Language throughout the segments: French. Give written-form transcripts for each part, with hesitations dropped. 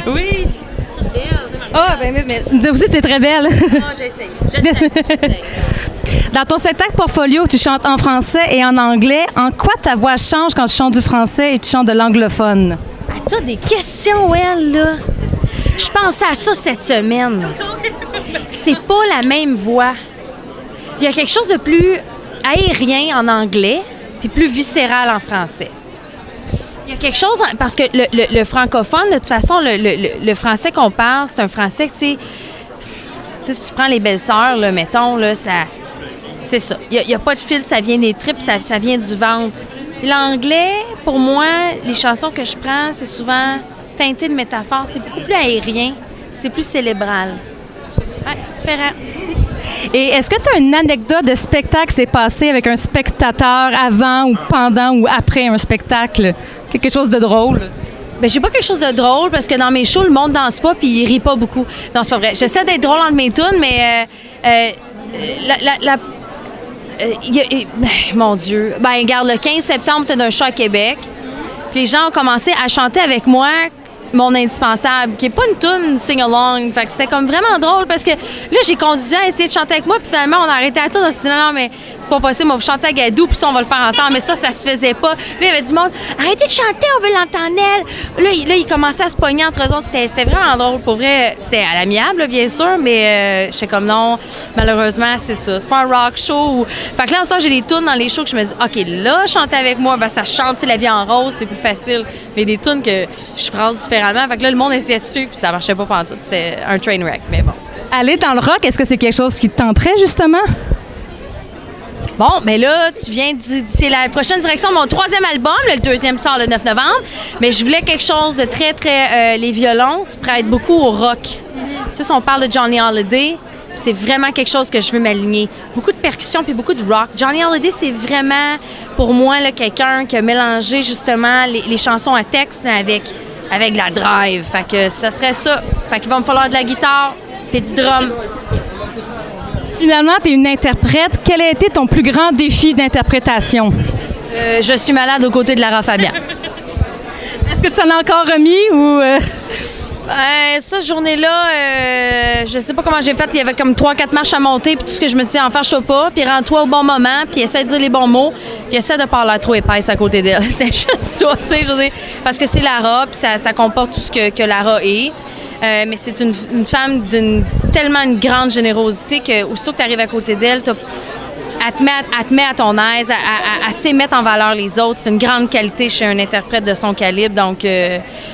Oui. Belle. Ah, mais vous êtes très belle. Ah, j'essaye. J'essaye. Dans ton spectacle Portfolio, tu chantes en français et en anglais. En quoi ta voix change quand tu chantes du français et tu chantes de l'anglophone? Ah, t'as des questions, elle, là. Je pensais à ça cette semaine. C'est pas la même voix. Il y a quelque chose de plus aérien en anglais puis plus viscéral en français. Il y a quelque chose, parce que le francophone, de toute façon, le français qu'on parle, c'est un français que, tu sais, si tu prends les belles-sœurs, là, mettons, là, c'est ça. Il n'y a pas de fil, ça vient des tripes, ça vient du ventre. L'anglais, pour moi, les chansons que je prends, c'est souvent teinté de métaphores. C'est beaucoup plus aérien, c'est plus cérébral. Ouais, c'est différent. Et est-ce que tu as une anecdote de spectacle qui s'est passé avec un spectateur avant ou pendant ou après un spectacle? Quelque chose de drôle? Bien, j'ai pas quelque chose de drôle parce que dans mes shows, le monde danse pas puis il rit pas beaucoup. Non, c'est pas vrai. J'essaie d'être drôle entre mes tunes, mais mon Dieu. Ben, regarde, le 15 septembre, t'es d'un show à Québec. Puis les gens ont commencé à chanter avec moi Mon Indispensable, qui est pas une tune sing-along. Fait que c'était comme vraiment drôle parce que là, j'ai conduit à essayer de chanter avec moi, puis finalement, on a arrêté à tout. On s'est dit non, mais c'est pas possible, on va chanter à Gadou, puis ça, on va le faire ensemble. Mais ça se faisait pas. Là, il y avait du monde, arrêtez de chanter, on veut l'entendre elle. Là, ils commençaient à se pogner entre eux autres. C'était vraiment drôle. Pour vrai, c'était à l'amiable, bien sûr, mais j'étais comme non, malheureusement, c'est ça. C'est pas un rock show. Fait que là, en ce temps, j'ai des tunes dans les shows que je me dis, OK, là, chanter avec moi, ben ça chante, tu sais, La vie en rose, c'est plus facile. Mais des tunes que je phrase différemment. Fait que là, le monde essayait de suivre, puis ça marchait pas pendant tout. C'était un train wreck, mais bon. Aller dans le rock, est-ce que c'est quelque chose qui te tenterait, justement? Bon, mais là, tu viens c'est la prochaine direction de mon 3e album. Le 2e sort le 9 novembre. Mais je voulais quelque chose de très, très... les violons se prêtent beaucoup au rock. Tu sais, si on parle de Johnny Hallyday, c'est vraiment quelque chose que je veux m'aligner. Beaucoup de percussions puis beaucoup de rock. Johnny Hallyday, c'est vraiment, pour moi, là, quelqu'un qui a mélangé, justement, les chansons à texte avec de la drive. Fait que ça serait ça. Fait qu'il va me falloir de la guitare et du drum. Finalement, tu es une interprète. Quel a été ton plus grand défi d'interprétation? Je suis malade aux côtés de Lara Fabian. Est-ce que tu en as encore remis ou... Cette journée-là, je sais pas comment j'ai fait. Il y avait comme 3-4 marches à monter, puis tout ce que je me suis dit, en fâche-toi pas, puis rends-toi au bon moment, puis essaie de dire les bons mots, puis essaie de pas l'air trop épaisse à côté d'elle. C'était juste ça, tu sais, je veux dire, parce que c'est Lara, puis ça comporte tout ce que Lara est. Mais c'est une femme d'une tellement une grande générosité que aussitôt que tu arrives à côté d'elle, elle te met à ton aise, elle sait mettre en valeur les autres. C'est une grande qualité chez un interprète de son calibre. Donc,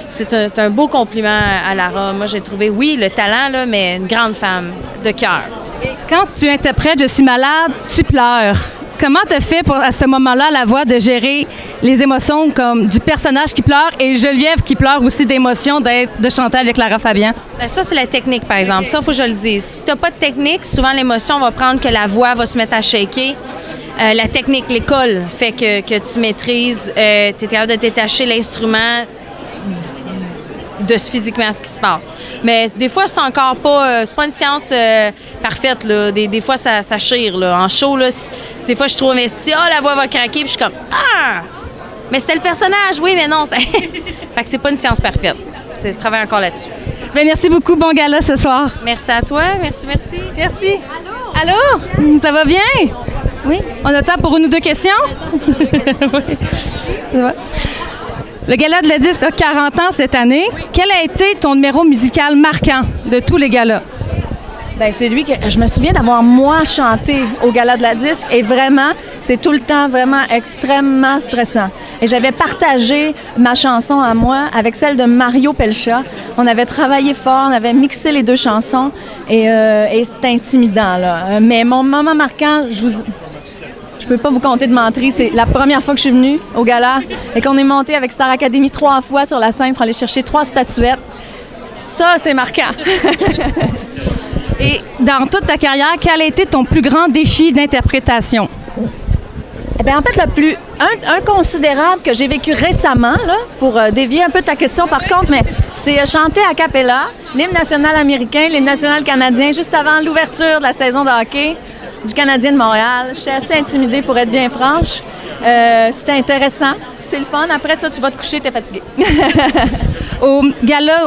c'est un beau compliment à Lara. Moi, j'ai trouvé, oui, le talent, là, mais une grande femme de cœur. Quand tu interprètes « Je suis malade », tu pleures. Comment tu as fait pour, à ce moment-là, la voix, de gérer les émotions comme du personnage qui pleure et Geneviève qui pleure aussi d'émotion de chanter avec Lara Fabian? Bien, ça, c'est la technique, par exemple. Ça, il faut que je le dise. Si tu n'as pas de technique, souvent l'émotion va prendre que la voix va se mettre à shaker. La technique, l'école fait que tu maîtrises, tu es capable de détacher l'instrument de physiquement ce qui se passe. Mais des fois, c'est encore pas... c'est pas une science parfaite, là. Des fois, ça chire, là. En show, là, des fois, je suis trop investie. Ah, la voix va craquer, puis je suis comme... Ah! Mais c'était le personnage, oui, mais non. Fait que c'est pas une science parfaite. C'est de travailler encore là-dessus. Bien, merci beaucoup. Bon gala ce soir. Merci à toi. Merci. Merci. Allô? Ça va bien? Oui. On a temps pour une ou deux questions? Oui. Le Gala de la disque a 40 ans cette année. Oui. Quel a été ton numéro musical marquant de tous les galas? Bien, c'est lui que je me souviens d'avoir, moi, chanté au Gala de la disque. Et vraiment, c'est tout le temps vraiment extrêmement stressant. Et j'avais partagé ma chanson à moi avec celle de Mario Pelcha. On avait travaillé fort, on avait mixé les deux chansons. Et c'était intimidant, là. Mais mon moment marquant, je peux pas vous compter de menterie. C'est la première fois que je suis venue au gala et qu'on est monté avec Star Academy 3 fois sur la scène pour aller chercher 3 statuettes. Ça, c'est marquant. Et dans toute ta carrière, quel a été ton plus grand défi d'interprétation? Eh bien, en fait, un considérable que j'ai vécu récemment, là, pour dévier un peu ta question par contre, mais c'est chanter a cappella l'hymne national américain, l'hymne national canadien, juste avant l'ouverture de la saison de hockey. du Canadien de Montréal. J'étais assez intimidée pour être bien franche. C'était intéressant. C'est le fun. Après ça, tu vas te coucher, t'es fatigué. Au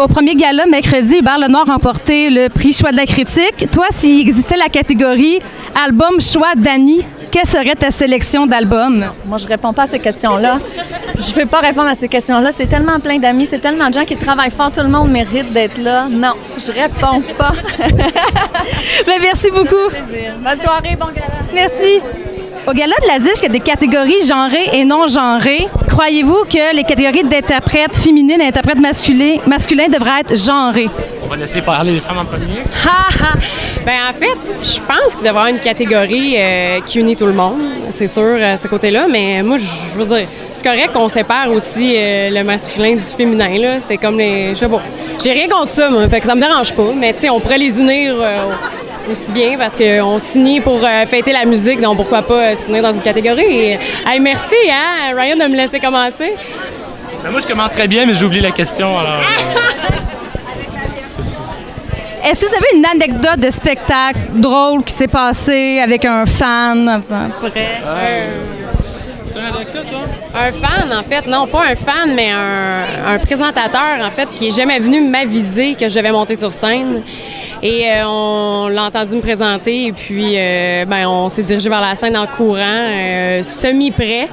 premier gala, mercredi, Hubert Lenoir a remporté le prix Choix de la critique. Toi, s'il existait la catégorie Album Choix d'Annie, quelle serait ta sélection d'albums? Moi, je réponds pas à ces questions-là. Je peux pas répondre à ces questions-là. C'est tellement plein d'amis, c'est tellement de gens qui travaillent fort. Tout le monde mérite d'être là. Non, je réponds pas. Bien, merci beaucoup. Plaisir. Bonne soirée, bon gala. Merci. Au Gala de la disque, il y a des catégories genrées et non genrées. Croyez-vous que les catégories d'interprètes féminines et d'interprètes masculins devraient être genrées? On va laisser parler les femmes en premier. Bien, en fait, je pense qu'il devrait y avoir une catégorie qui unit tout le monde, c'est sûr, ce côté-là. Mais moi, je veux dire, c'est correct qu'on sépare aussi le masculin du féminin, là. C'est comme les... Je sais pas. J'ai rien contre ça, moi, fait que ça me dérange pas. Mais tu sais, on pourrait les unir aussi bien parce qu'on s'unit pour fêter la musique, donc pourquoi pas s'unir dans une catégorie. Et, hey, merci, hein, Ryan, de me laisser commencer. Ben moi, je commence très bien, mais j'ai oublié la question, alors... Est-ce que vous avez une anecdote de spectacle drôle qui s'est passé avec un fan? C'est une anecdote, toi? Un fan, en fait. Non, pas un fan, mais un présentateur, en fait, qui est jamais venu m'aviser que je devais monter sur scène. Et on l'a entendu me présenter et puis on s'est dirigé vers la scène en courant, semi-prêt.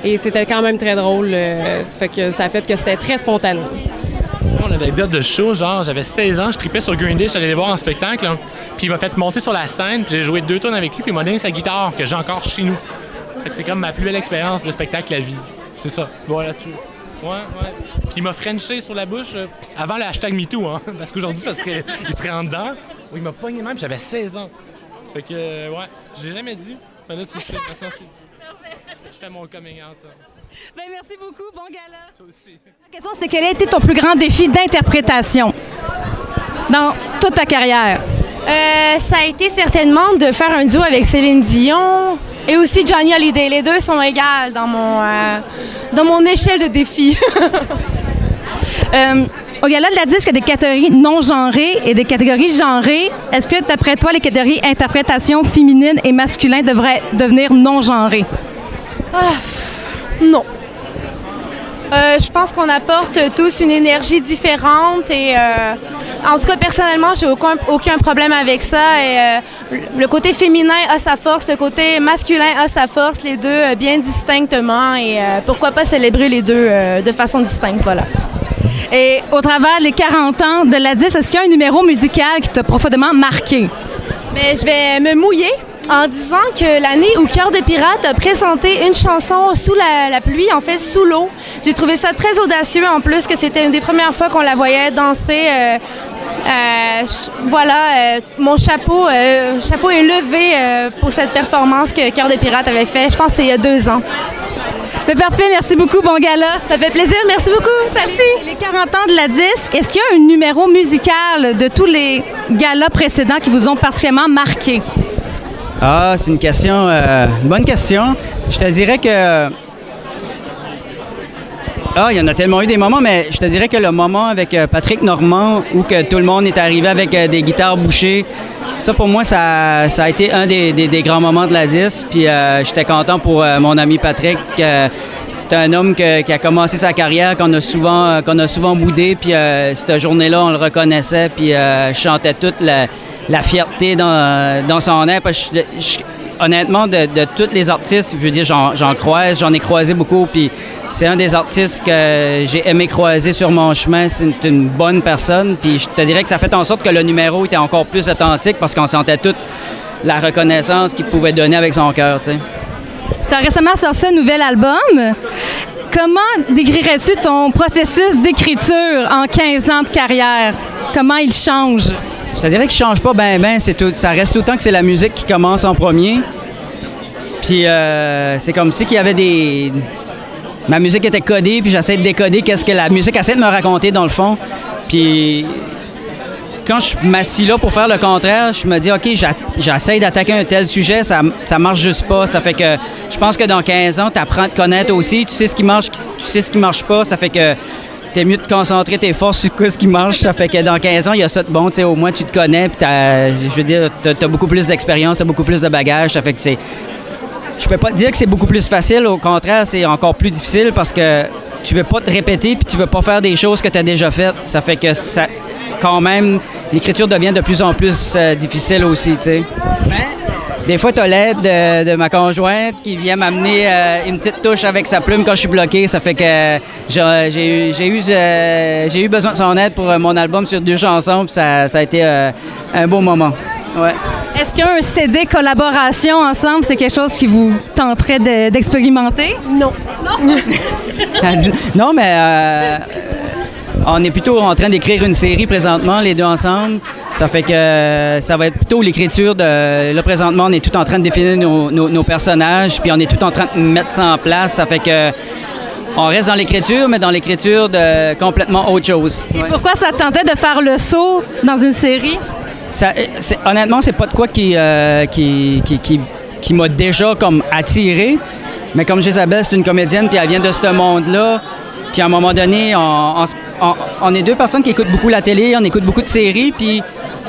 Et c'était quand même très drôle. Ça a fait que c'était très spontané. Mon anecdote de show, genre, j'avais 16 ans, je tripais sur Green Day, j'allais les voir en spectacle. Là. Puis il m'a fait monter sur la scène, puis j'ai joué 2 tonnes avec lui, puis il m'a donné sa guitare que j'ai encore chez nous. Fait que c'est comme ma plus belle expérience de spectacle à vie. C'est ça. Voilà tout. Ouais. Puis il m'a frenché sur la bouche avant le hashtag MeToo, hein, parce qu'aujourd'hui, il serait en dedans. Il m'a pogné même, j'avais 16 ans. Fait que, ouais, je l'ai jamais dit. Mais là, tu sais, maintenant, c'est dit. Je fais mon coming out. Ben, merci beaucoup, bon gala. Toi aussi. La question, c'est quel a été ton plus grand défi d'interprétation dans toute ta carrière? Ça a été certainement de faire un duo avec Céline Dion et aussi Johnny Hallyday. Les deux sont égales dans mon échelle de défi. Au Gala de la disque, il y a des catégories non genrées et des catégories genrées. Est-ce que, d'après toi, les catégories interprétation féminine et masculin devraient devenir non genrées? Non. Je pense qu'on apporte tous une énergie différente et en tout cas personnellement j'ai aucun problème avec ça et le côté féminin a sa force, le côté masculin a sa force, les deux bien distinctement et pourquoi pas célébrer les deux de façon distincte, voilà. Et au travers des 40 ans de la disque, est-ce qu'il y a un numéro musical qui t'a profondément marqué? Mais je vais me mouiller en disant que l'année où Cœur de pirate a présenté une chanson sous la pluie, en fait sous l'eau. J'ai trouvé ça très audacieux, en plus que c'était une des premières fois qu'on la voyait danser. Mon chapeau est levé pour cette performance que Cœur de pirate avait fait. Je pense que c'est il y a 2 ans. Mais parfait, merci beaucoup, bon gala. Ça fait plaisir, merci beaucoup. Salut. Les 40 ans de la disque, est-ce qu'il y a un numéro musical de tous les galas précédents qui vous ont particulièrement marqué? Ah, c'est une bonne question. Je te dirais que... il y en a tellement eu des moments, mais je te dirais que le moment avec Patrick Normand, où que tout le monde est arrivé avec des guitares bouchées, ça pour moi, ça a été un des grands moments de la disque. Puis j'étais content pour mon ami Patrick. C'est un homme qui a commencé sa carrière, qu'on a souvent boudé. Puis cette journée-là, on le reconnaissait. Puis je chantais toute la fierté dans son air. Parce que honnêtement, de tous les artistes, je veux dire, j'en ai croisé beaucoup. Puis c'est un des artistes que j'ai aimé croiser sur mon chemin. C'est une bonne personne. Puis je te dirais que ça fait en sorte que le numéro était encore plus authentique parce qu'on sentait toute la reconnaissance qu'il pouvait donner avec son cœur, tu sais. Tu as récemment sorti un nouvel album. Comment décrirais-tu ton processus d'écriture en 15 ans de carrière? Comment il change? Je te dirais qu'il ne change pas bien, ça reste tout le temps que c'est la musique qui commence en premier. Puis c'est comme si qu'il y avait ma musique était codée, puis j'essaie de décoder qu'est-ce que la musique essaie de me raconter dans le fond. Puis quand je m'assis là pour faire le contraire, je me dis, OK, j'essaie d'attaquer un tel sujet, ça marche juste pas. Ça fait que je pense que dans 15 ans, tu apprends à te connaître aussi, tu sais ce qui marche, tu sais ce qui marche pas. Ça fait que t'es mieux de concentrer tes forces sur ce qui marche. Ça fait que dans 15 ans, il y a ça de bon. Tu sais, au moins, tu te connais. Puis je veux dire, t'as beaucoup plus d'expérience, t'as beaucoup plus de bagages. Ça fait que c'est... Je peux pas te dire que c'est beaucoup plus facile. Au contraire, c'est encore plus difficile parce que tu veux pas te répéter puis tu veux pas faire des choses que tu as déjà faites. Ça fait que ça, quand même, l'écriture devient de plus en plus difficile aussi, tu sais. Des fois, tu as l'aide de ma conjointe qui vient m'amener une petite touche avec sa plume quand je suis bloqué. Ça fait que j'ai eu besoin de son aide pour mon album sur 2 chansons. Puis ça a été un beau moment. Ouais. Est-ce qu'un CD collaboration ensemble, c'est quelque chose qui vous tenterait d'expérimenter? Non. Non, mais on est plutôt en train d'écrire une série présentement, les deux ensemble. Ça fait que ça va être plutôt l'écriture de... Là, présentement, on est tout en train de définir nos personnages, puis on est tout en train de mettre ça en place. Ça fait que on reste dans l'écriture, mais dans l'écriture de complètement autre chose. Et pourquoi ça te tentait de faire le saut dans une série? Honnêtement, c'est pas de quoi qui m'a déjà comme attiré. Mais comme Isabelle, c'est une comédienne, puis elle vient de ce monde-là. Puis à un moment donné, on est 2 personnes qui écoutent beaucoup la télé, on écoute beaucoup de séries, puis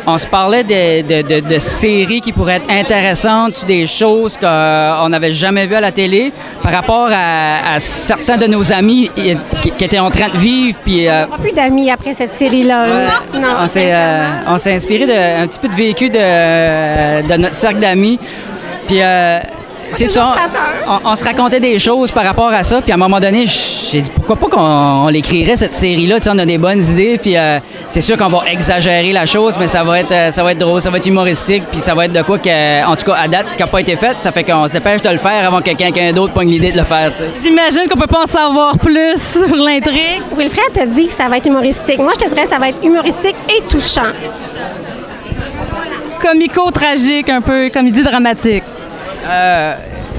on se parlait de séries qui pourraient être intéressantes, des choses qu'on n'avait jamais vues à la télé par rapport à certains de nos amis qui étaient en train de vivre. Puis, Pas plus d'amis après cette série-là. Ouais. Non, on s'est inspiré un petit peu de vécu de notre cercle d'amis. Puis c'est ça, on se racontait des choses par rapport à ça, puis à un moment donné, j'ai dit pourquoi pas qu'on l'écrirait cette série-là, tu sais, on a des bonnes idées, puis c'est sûr qu'on va exagérer la chose, mais ça va être drôle, ça va être humoristique, puis ça va être de quoi que, en tout cas à date, qui n'a pas été fait, ça fait qu'on se dépêche de le faire avant que quelqu'un d'autre pogne l'idée de le faire, tu sais. J'imagine qu'on peut pas en savoir plus sur l'intrigue. Wilfred t'a dit que ça va être humoristique. Moi, je te dirais que ça va être humoristique et touchant. Comico-tragique, un peu, comédie dramatique.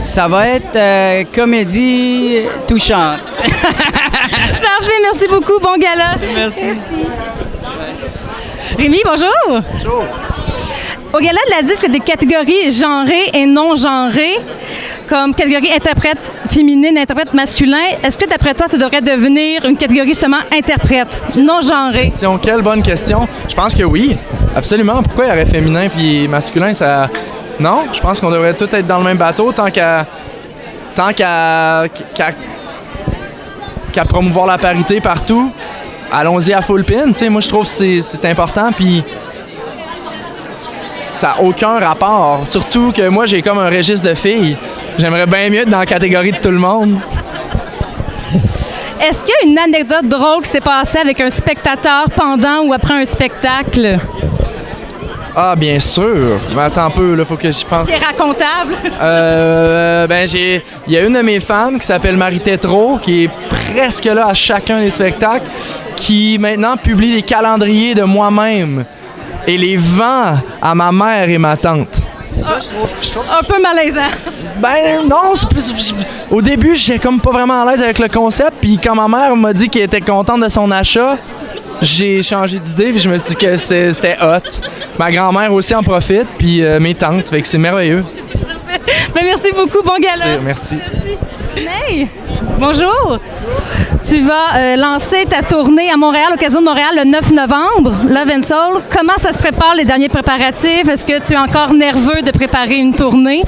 Ça va être comédie touchante. Parfait, merci beaucoup. Bon gala. Merci. Rémi, bonjour. Bonjour. Au gala de la disque, il y a des catégories genrées et non genrées, comme catégorie interprète féminine, interprète masculin. Est-ce que, d'après toi, ça devrait devenir une catégorie seulement interprète, non genrée? Quelle bonne question. Je pense que oui, absolument. Pourquoi il y aurait féminin puis masculin, ça... Non, je pense qu'on devrait tous être dans le même bateau tant qu'à promouvoir la parité partout. Allons-y à full pin. T'sais, moi, je trouve que c'est important, puis ça n'a aucun rapport. Surtout que moi, j'ai comme un registre de filles. J'aimerais bien mieux être dans la catégorie de tout le monde. Est-ce qu'il y a une anecdote drôle qui s'est passée avec un spectateur pendant ou après un spectacle? Ah, bien sûr. Mais attends un peu, là, faut que j'y pense. C'est racontable. Il y a une de mes fans qui s'appelle Marie Tétrault, qui est presque là à chacun des spectacles, qui maintenant publie les calendriers de moi-même et les vend à ma mère et ma tante. Ça, je trouve un peu malaisant. Ben non, au début, j'étais comme pas vraiment à l'aise avec le concept, puis quand ma mère m'a dit qu'elle était contente de son achat, j'ai changé d'idée, puis je me suis dit que c'était hot. Ma grand-mère aussi en profite, puis mes tantes, fait que c'est merveilleux. Ben, merci beaucoup, bon gala. Merci. Hey, bonjour. Tu vas lancer ta tournée à Montréal, au Casino de Montréal, le 9 novembre, Love and Soul. Comment ça se prépare, les derniers préparatifs? Est-ce que tu es encore nerveux de préparer une tournée?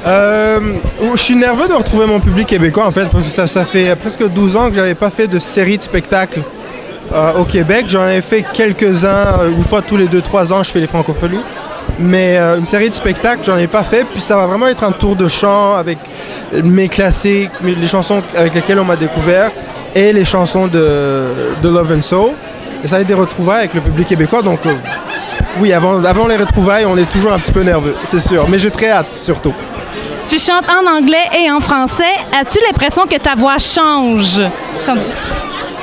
Je suis nerveux de retrouver mon public québécois, en fait, parce que ça fait presque 12 ans que j'avais pas fait de série de spectacles au Québec. J'en ai fait quelques-uns, une fois tous les 2-3 ans, je fais les francophonies. Mais une série de spectacles, j'en ai pas fait. Puis ça va vraiment être un tour de chant avec mes classiques, les chansons avec lesquelles on m'a découvert et les chansons de Love and Soul. Et ça va être des retrouvailles avec le public québécois. Donc oui, avant les retrouvailles, on est toujours un petit peu nerveux, c'est sûr. Mais j'ai très hâte, surtout. Tu chantes en anglais et en français. As-tu l'impression que ta voix change?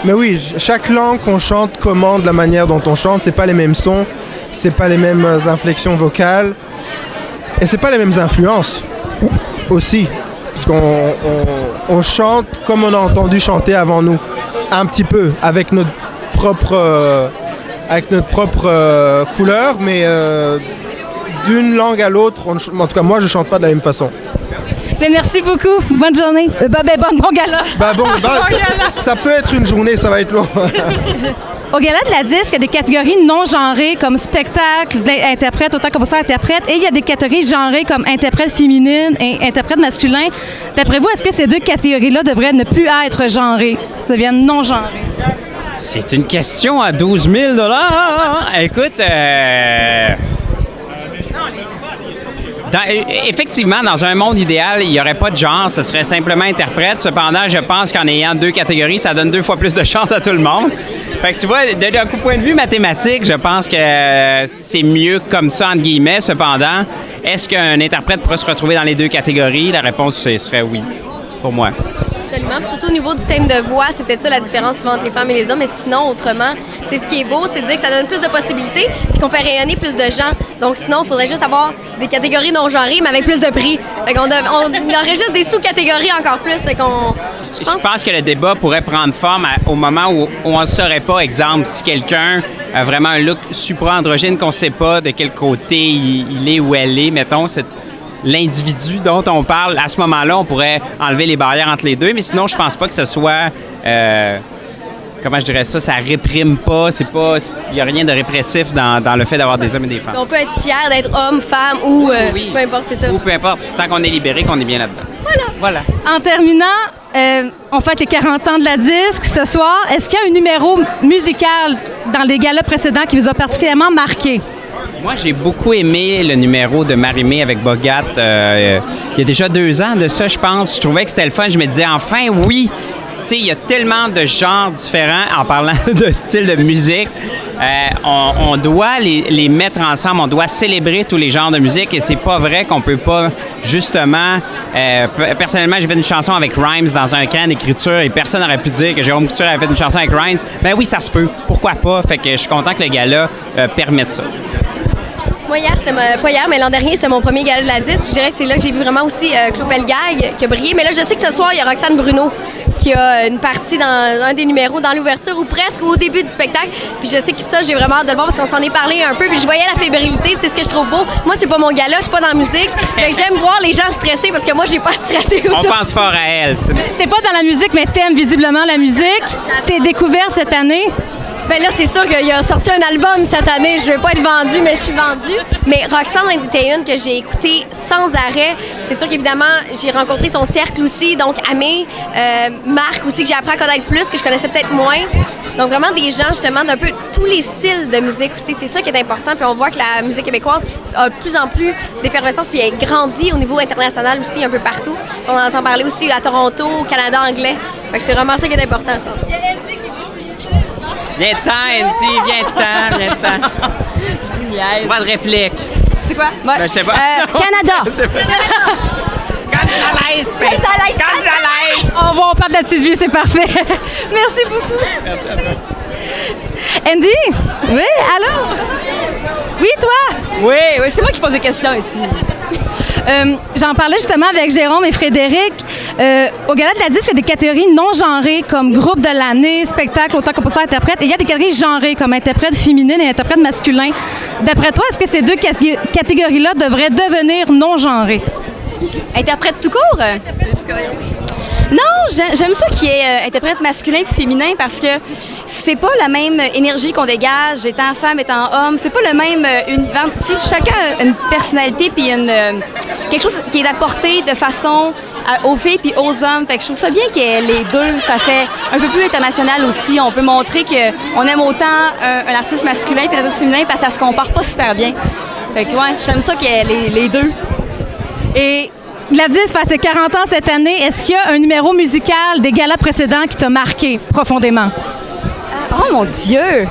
Mais oui, chaque langue qu'on chante commande la manière dont on chante. C'est pas les mêmes sons, c'est pas les mêmes inflexions vocales et c'est pas les mêmes influences aussi. Parce qu'on chante comme on a entendu chanter avant nous, un petit peu, avec notre propre couleur, mais d'une langue à l'autre, en tout cas moi je chante pas de la même façon. Mais merci beaucoup. Bonne journée. Bon gala. Ça peut être une journée, ça va être long. Au Gala de la Disque, il y a des catégories non genrées comme spectacle, interprète, autant compositeur, interprète, et il y a des catégories genrées comme interprète féminine et interprète masculin. D'après vous, est-ce que ces deux catégories-là devraient ne plus être genrées, ça devienne non genrées? C'est une question à 12 000 $. Écoute, effectivement, dans un monde idéal, il n'y aurait pas de genre, ce serait simplement interprète. Cependant, je pense qu'en ayant deux catégories, ça donne 2 fois plus de chance à tout le monde. Fait que tu vois, d'un point de vue mathématique, je pense que c'est mieux comme ça, entre guillemets. Cependant, est-ce qu'un interprète pourrait se retrouver dans les deux catégories? La réponse serait oui, pour moi. Absolument. Puis surtout au niveau du thème de voix, c'est peut-être ça la différence souvent entre les femmes et les hommes. Mais sinon, autrement, c'est ce qui est beau, c'est de dire que ça donne plus de possibilités puis qu'on fait rayonner plus de gens. Donc sinon, il faudrait juste avoir des catégories non genrées, mais avec plus de prix. Fait qu'on on aurait juste des sous-catégories encore plus. Fait qu'on... Je pense que le débat pourrait prendre forme au moment où on ne saurait pas, exemple, si quelqu'un a vraiment un look supra-androgyne qu'on ne sait pas de quel côté il est ou elle est, mettons, l'individu dont on parle, à ce moment-là, on pourrait enlever les barrières entre les deux, mais sinon, je pense pas que ce soit... comment je dirais ça? Ça réprime pas, il n'y a rien de répressif dans le fait d'avoir des hommes et des femmes. On peut être fier d'être homme, femme ou peu importe, c'est ça. Ou peu importe, tant qu'on est libéré, qu'on est bien là-dedans. Voilà. En terminant, on fête les 40 ans de la Disque ce soir. Est-ce qu'il y a un numéro musical dans les galas précédents qui vous a particulièrement marqué? Moi, j'ai beaucoup aimé le numéro de Marie-Mé avec Bogat. Il y a déjà 2 ans de ça, je pense. Je trouvais que c'était le fun. Je me disais, enfin, oui! Tu sais, il y a tellement de genres différents en parlant de style de musique. On doit les mettre ensemble. On doit célébrer tous les genres de musique et c'est pas vrai qu'on peut pas, justement... personnellement, j'ai fait une chanson avec Rhymes dans un camp d'écriture et personne n'aurait pu dire que Jérôme Couture avait fait une chanson avec Rhymes. Ben oui, ça se peut. Pourquoi pas? Fait que je suis content que le gala permette ça. Moi, pas hier, mais l'an dernier, c'était mon premier gala de la Disque. Je dirais que c'est là que j'ai vu vraiment aussi Claude Pelgag qui a brillé. Mais là, je sais que ce soir, il y a Roxane Bruno qui a une partie dans un des numéros, dans l'ouverture ou presque au début du spectacle. Puis je sais que ça, j'ai vraiment hâte de le voir parce qu'on s'en est parlé un peu. Puis je voyais la fébrilité, c'est ce que je trouve beau. Moi, c'est pas mon gala, je suis pas dans la musique. Fait que j'aime voir les gens stressés parce que moi, j'ai pas stressé. On pense fort à elle. T'es pas dans la musique, mais t'aimes visiblement la musique. T'es découverte cette année. Ben là, c'est sûr qu'il a sorti un album cette année. Je vais pas être vendue, mais je suis vendue. Mais Roxane était une que j'ai écoutée sans arrêt. C'est sûr qu'évidemment, j'ai rencontré son cercle aussi. Donc, Amé, Marc aussi, que j'ai appris à connaître plus, que je connaissais peut-être moins. Donc, vraiment des gens, justement, d'un peu tous les styles de musique aussi. C'est ça qui est important. Puis on voit que la musique québécoise a de plus en plus d'effervescence. Puis elle grandit au niveau international aussi, un peu partout. On entend parler aussi à Toronto, au Canada anglais. Fait que c'est vraiment ça qui est important. Viens-t'en, Andy, viens-t'en. Pas de réplique. C'est quoi? Ben, je sais pas. Canada. Gonzalez. On parle de la petite vie, c'est parfait. Merci beaucoup. Merci à toi. Andy? Oui, allô? Oui, toi? Oui, c'est moi qui pose des questions ici. J'en parlais justement avec Jérôme et Frédéric. Au Gala de la Disque, il y a des catégories non genrées comme groupe de l'année, spectacle, auteur, compositeur, interprète. Et il y a des catégories genrées comme interprète féminine et interprète masculin. D'après toi, est-ce que ces deux catégories-là devraient devenir non genrées? Interprète tout court? Non, j'aime ça qui est interprète masculin et féminin parce que c'est pas la même énergie qu'on dégage, étant femme, étant homme. C'est pas le même univers. Si chacun a une personnalité puis quelque chose qui est apporté de façon aux filles puis aux hommes. Fait que je trouve ça bien que les deux, ça fait un peu plus international aussi. On peut montrer qu'on aime autant un artiste masculin puis un artiste féminin parce que ça se compare pas super bien. Fait que ouais, j'aime ça qu'il y ait les deux. Et la Disque fait ses 40 ans cette année. Est-ce qu'il y a un numéro musical des galas précédents qui t'a marqué profondément? Oh mon Dieu!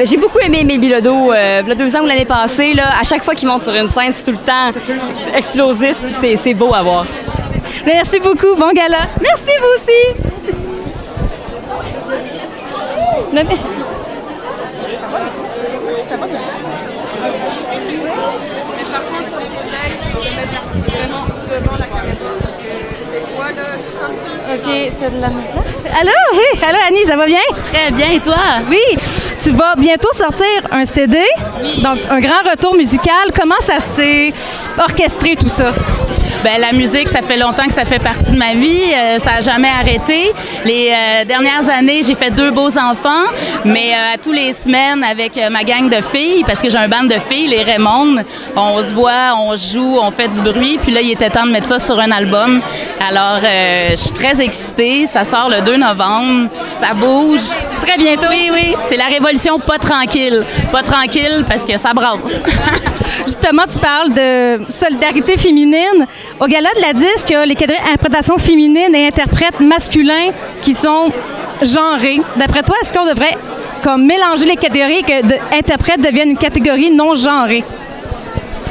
J'ai beaucoup aimé Émile Bilodeau. Il y a 2 ans ou l'année passée, là, à chaque fois qu'il monte sur une scène, c'est tout le temps explosif puis c'est beau à voir. Merci beaucoup. Bon gala. Merci, vous aussi! OK, c'est de la musique. Allô, oui. Allô, Annie, ça va bien? Très bien, et toi? Oui. Tu vas bientôt sortir un CD, donc un grand retour musical. Comment ça s'est orchestré, tout ça? Ben, la musique, ça fait longtemps que ça fait partie de ma vie. Ça n'a jamais arrêté. Les dernières années, j'ai fait 2 beaux enfants, mais à tous les semaines avec ma gang de filles, parce que j'ai un band de filles, les Raymonde, on se voit, on joue, on fait du bruit. Puis là, il était temps de mettre ça sur un album. Alors, je suis très excitée. Ça sort le 2 novembre. Ça bouge. Très bientôt. Oui, oui. C'est la révolution pas tranquille. Pas tranquille parce que ça brasse. Justement, tu parles de solidarité féminine. Au Gala de la Disque, il y a les catégories interprétation féminine et interprètes masculins qui sont genrés. D'après toi, est-ce qu'on devrait comme mélanger les catégories et que interprètes deviennent une catégorie non genrée?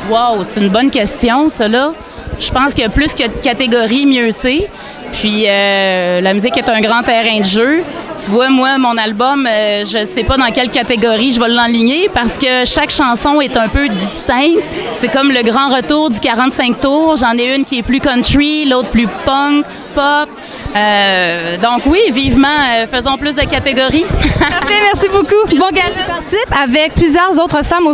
Wow, c'est une bonne question, ça, là. Je pense que plus que de catégories, mieux c'est. Puis la musique est un grand terrain de jeu. Tu vois, moi, mon album, je sais pas dans quelle catégorie je vais l'enligner parce que chaque chanson est un peu distincte. C'est comme le grand retour du 45 tours. J'en ai une qui est plus country, l'autre plus punk, pop. Donc oui, vivement, faisons plus de catégories. Parfait, merci beaucoup. Bon gala. Tu participes avec plusieurs autres femmes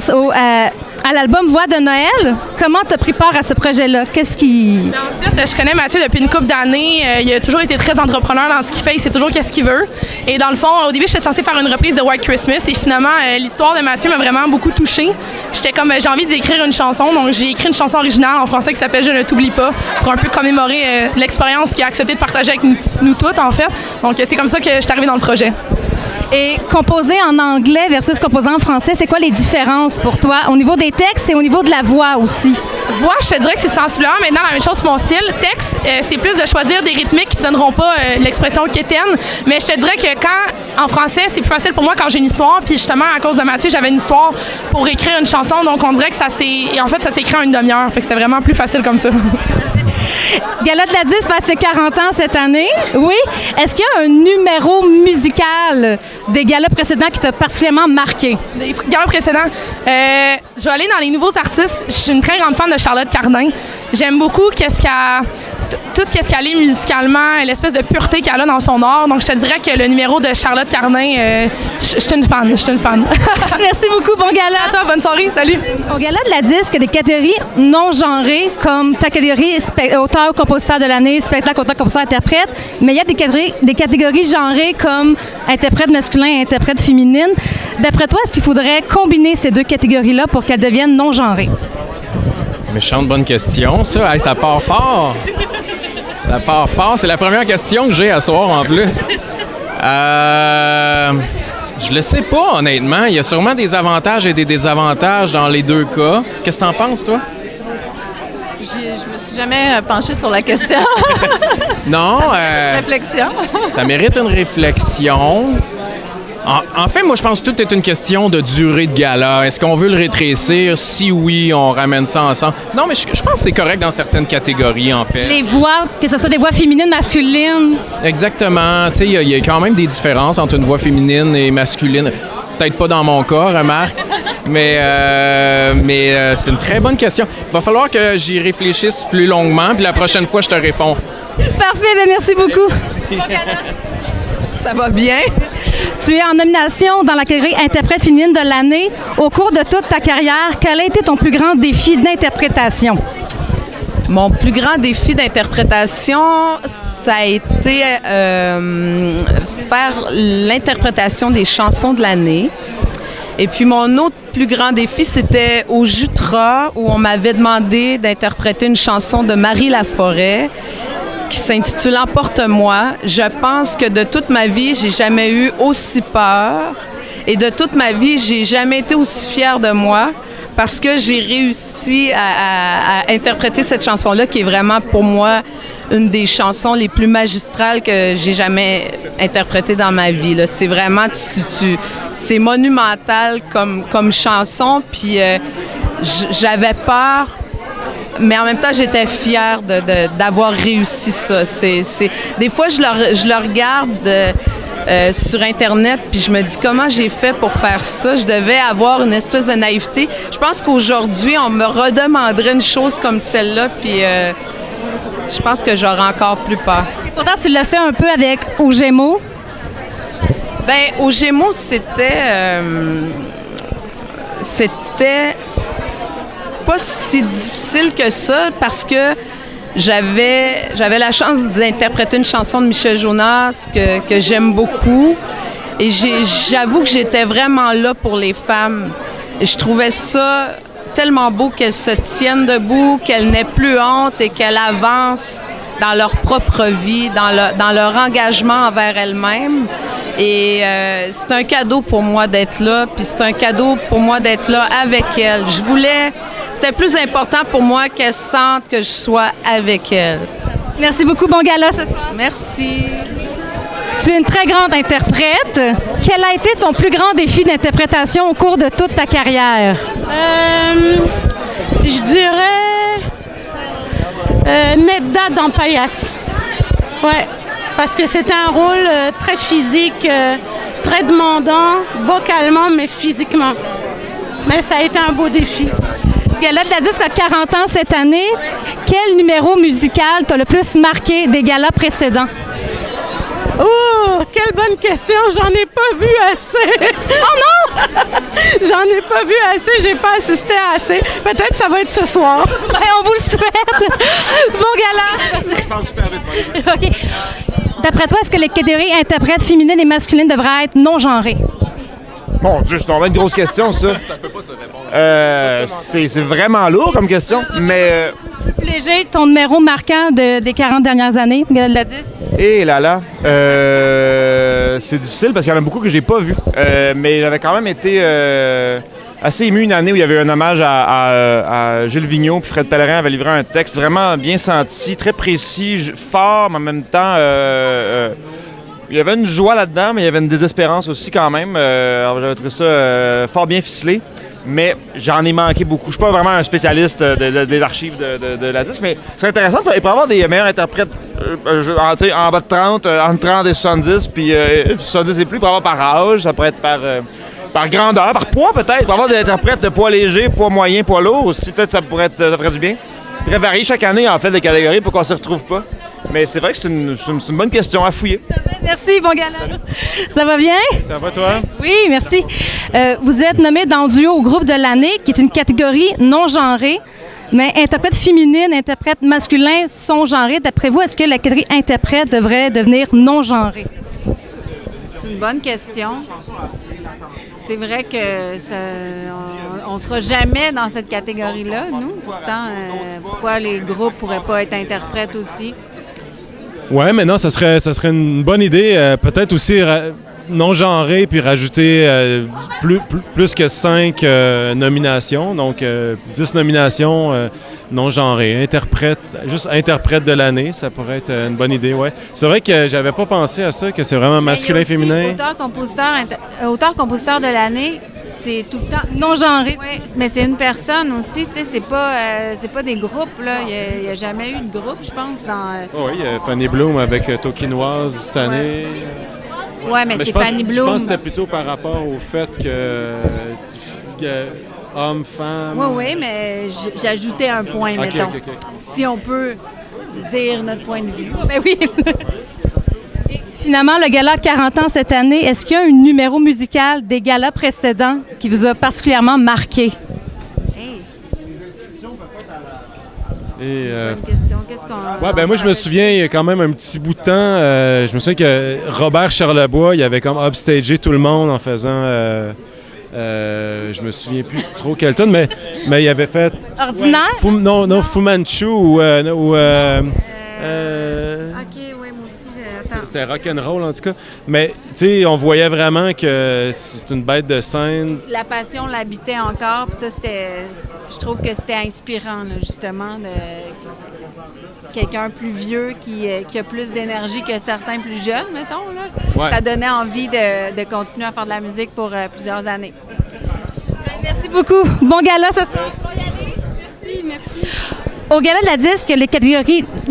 à l'album Voix de Noël. Comment tu as pris part à ce projet-là? Qu'est-ce qui... En fait, je connais Mathieu depuis une couple d'années. Il a toujours été très entrepreneur dans ce qu'il fait. Il sait toujours qu'est-ce qu'il veut. Et dans le fond, au début, j'étais censée faire une reprise de White Christmas. Et finalement, l'histoire de Mathieu m'a vraiment beaucoup touchée. J'étais comme, j'ai envie d'écrire une chanson. Donc, j'ai écrit une chanson originale en français qui s'appelle Je ne t'oublie pas pour un peu commémorer l'expérience qu'il a accepté de partager avec nous toutes, en fait. Donc, c'est comme ça que je suis arrivée dans le projet. Et composer en anglais versus composer en français, c'est quoi les différences pour toi au niveau des textes et au niveau de la voix aussi? Voix, je te dirais que c'est sensiblement maintenant la même chose pour mon style. Texte, c'est plus de choisir des rythmiques qui ne donneront pas l'expression quétaine. Mais je te dirais que quand, en français, c'est plus facile pour moi quand j'ai une histoire. Puis justement, à cause de Mathieu, j'avais une histoire pour écrire une chanson. Donc on dirait que ça s'est écrit en une demi-heure. Fait que c'était vraiment plus facile comme ça. Gala de la Disque fête ses 40 ans cette année. Oui. Est-ce qu'il y a un numéro musical des galas précédents qui t'a particulièrement marqué? Des galas précédents? Je vais aller dans les nouveaux artistes. Je suis une très grande fan de Charlotte Cardin. J'aime beaucoup tout ce qu'elle est musicalement, l'espèce de pureté qu'elle a dans son art. Donc, je te dirais que le numéro de Charlotte Cardin, je suis une fan. Merci beaucoup, bon gala. À toi, bonne soirée, salut. Au Gala de la Disque, des catégories non genrées, comme ta catégorie auteur, compositeur de l'année, spectacle, auteur, compositeur, interprète, mais il y a des catégories genrées comme interprète masculin et interprète féminine. D'après toi, est-ce qu'il faudrait combiner ces 2 catégories-là pour qu'elles deviennent non genrées? Méchante bonne question, ça. Hey, ça part fort. Ça part fort. C'est la première question que j'ai à soir, en plus. Je le sais pas, honnêtement. Il y a sûrement des avantages et des désavantages dans les 2 cas. Qu'est-ce que t'en penses, toi? Je me suis jamais penchée sur la question. Non. Réflexion. Ça mérite une réflexion. En fait, moi, je pense que tout est une question de durée de gala. Est-ce qu'on veut le rétrécir? Si oui, on ramène ça ensemble. Non, mais je pense que c'est correct dans certaines catégories, en fait. Les voix, que ce soit des voix féminines, masculines. Exactement. Tu sais, il y a quand même des différences entre une voix féminine et masculine. Peut-être pas dans mon cas, remarque. Mais c'est une très bonne question. Il va falloir que j'y réfléchisse plus longuement, puis la prochaine fois, je te réponds. Parfait, bien, merci beaucoup. Ça va bien? Tu es en nomination dans la catégorie interprète féminine de l'année. Au cours de toute ta carrière, quel a été ton plus grand défi d'interprétation? Mon plus grand défi d'interprétation, ça a été faire l'interprétation des chansons de l'année. Et puis mon autre plus grand défi, c'était au Jutra, où on m'avait demandé d'interpréter une chanson de Marie Laforêt qui s'intitule « Emporte-moi ». Je pense que de toute ma vie, j'ai jamais eu aussi peur. Et de toute ma vie, j'ai jamais été aussi fière de moi parce que j'ai réussi à interpréter cette chanson-là qui est vraiment, pour moi, une des chansons les plus magistrales que j'ai jamais interprétées dans ma vie. Là. C'est vraiment... c'est monumental comme chanson. Puis j'avais peur... Mais en même temps, j'étais fière d'avoir réussi ça. Des fois, je le regarde sur Internet, puis je me dis comment j'ai fait pour faire ça. Je devais avoir une espèce de naïveté. Je pense qu'aujourd'hui, on me redemanderait une chose comme celle-là, puis je pense que j'aurais encore plus peur. Et pourtant, tu l'as fait un peu avec Aux Gémeaux. Bien, Aux Gémeaux, c'était pas si difficile que ça parce que j'avais la chance d'interpréter une chanson de Michel Jonas que j'aime beaucoup. Et j'avoue que j'étais vraiment là pour les femmes. Et je trouvais ça tellement beau qu'elles se tiennent debout, qu'elles n'aient plus honte et qu'elles avancent dans leur propre vie, dans leur engagement envers elles-mêmes. Et c'est un cadeau pour moi d'être là, puis c'est un cadeau pour moi d'être là avec elles. C'était plus important pour moi qu'elles sentent que je sois avec elles. Merci beaucoup, bon gala ce soir. Merci. Tu es une très grande interprète. Quel a été ton plus grand défi d'interprétation au cours de toute ta carrière? Je dirais Nedda dans Paillasse. Ouais, parce que c'était un rôle très physique, très demandant, vocalement, mais physiquement. Mais ça a été un beau défi. Gala de la Disque a 40 ans cette année. Quel numéro musical t'a le plus marqué des galas précédents? Oh, quelle bonne question! J'en ai pas vu assez! Oh non! J'en ai pas vu assez, j'ai pas assisté à assez. Peut-être que ça va être ce soir. Ben, on vous le souhaite! Bon gala! Je parle super vite. OK. D'après toi, est-ce que les catégories interprètes féminines et masculines devraient être non-genrées? Mon Dieu, c'est tombé une grosse question, ça. Ça peut pas se répondre. C'est vraiment lourd comme question, mais... Plus léger, ton numéro marquant des 40 dernières années, Gala de la Disque? Et là, c'est difficile parce qu'il y en a beaucoup que j'ai pas vu. Mais j'avais quand même été assez ému une année où il y avait un hommage à Gilles Vigneault, puis Fred Pellerin avait livré un texte vraiment bien senti, très précis, fort, mais en même temps... il y avait une joie là-dedans, mais il y avait une désespérance aussi quand même. Alors j'avais trouvé ça fort bien ficelé. Mais j'en ai manqué beaucoup. Je suis pas vraiment un spécialiste des archives de la disque, mais c'est intéressant. Il peut y avoir des meilleurs interprètes en bas de 30, entre 30 et 70, puis 70 et plus, il peut y avoir par âge, ça pourrait être par grandeur, par poids peut-être. Il peut y avoir des interprètes de poids léger, poids moyen, poids lourd aussi. Peut-être ça ferait du bien. Il pourrait varier chaque année, en fait, les catégories pour qu'on s'y retrouve pas. Mais c'est vrai que c'est une bonne question à fouiller. Merci, bon gala. Ça va bien? Ça va, toi? Oui, merci. Vous êtes nommé dans Duo au groupe de l'année, qui est une catégorie non genrée, mais interprète féminine, interprète masculin sont genrés. D'après vous, est-ce que la catégorie interprète devrait devenir non genrée? C'est une bonne question. C'est vrai que on ne sera jamais dans cette catégorie-là, nous. Pourtant, pourquoi les groupes ne pourraient pas être interprètes aussi? Ouais, mais non, ça serait une bonne idée. Peut-être aussi non-genré, puis rajouter plus que 5 nominations. Donc, 10 nominations non-genrées. Juste interprète de l'année, ça pourrait être une bonne idée, ouais. C'est vrai que j'avais pas pensé à ça, que c'est vraiment masculin-féminin. Auteur-compositeur de l'année, c'est tout le temps non-genré. Oui, mais c'est une personne aussi, tu sais, c'est pas des groupes, là. Il n'y a jamais eu de groupe, je pense, dans... Oui, il y a Fanny Bloom avec Tokinoise cette année. Oui, mais c'est Fanny Bloom. Je pense que c'était plutôt par rapport au fait que hommes, femmes... Oui, mais j'ajoutais un point, mettons. Okay. Si on peut dire notre point de vue. Ben oui. Finalement, le gala 40 ans cette année, est-ce qu'il y a un numéro musical des galas précédents qui vous a particulièrement marqué? Moi, je me souviens, il y a quand même un petit bout de temps, je me souviens que Robert Charlebois, il avait comme upstagé tout le monde en faisant... je me souviens plus trop quel tune, mais il avait fait... Ordinaire? Fu Manchu ou c'était rock'n'roll en tout cas. Mais tu sais, on voyait vraiment que c'est une bête de scène. La passion l'habitait encore, puis ça, je trouve que c'était inspirant, là, justement, de quelqu'un plus vieux qui a plus d'énergie que certains plus jeunes, mettons. Là. Ouais. Ça donnait envie de continuer à faire de la musique pour plusieurs années. Merci beaucoup. Bon gala, ce soir. Merci. Au Gala de la Disque, il y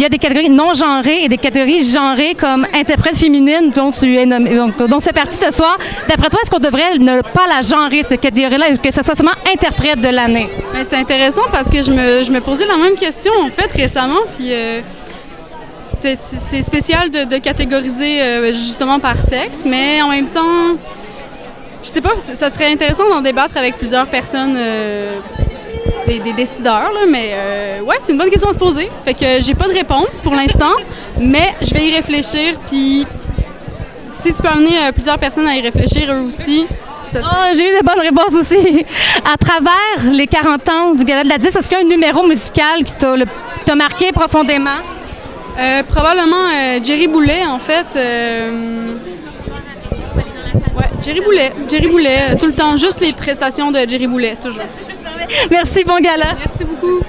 a des catégories non genrées et des catégories genrées comme interprète féminine dont tu es nommé, dont c'est parti ce soir. D'après toi, est-ce qu'on devrait ne pas la genrer, cette catégorie-là, que ce soit seulement interprète de l'année? C'est intéressant parce que je me posais la même question, en fait, récemment. Puis c'est spécial de catégoriser justement par sexe, mais en même temps, je sais pas, ça serait intéressant d'en débattre avec plusieurs personnes des décideurs, là, mais ouais, c'est une bonne question à se poser. Fait que j'ai pas de réponse pour l'instant, mais je vais y réfléchir, puis si tu peux amener plusieurs personnes à y réfléchir eux aussi. J'ai eu de bonnes réponses aussi. À travers les 40 ans du Gala de la 10, est-ce qu'il y a un numéro musical qui t'a marqué profondément? Probablement Jerry Boulet, en fait. Ouais, Jerry Boulet, tout le temps, juste les prestations de Jerry Boulet, toujours. Merci, bon gala. Merci beaucoup.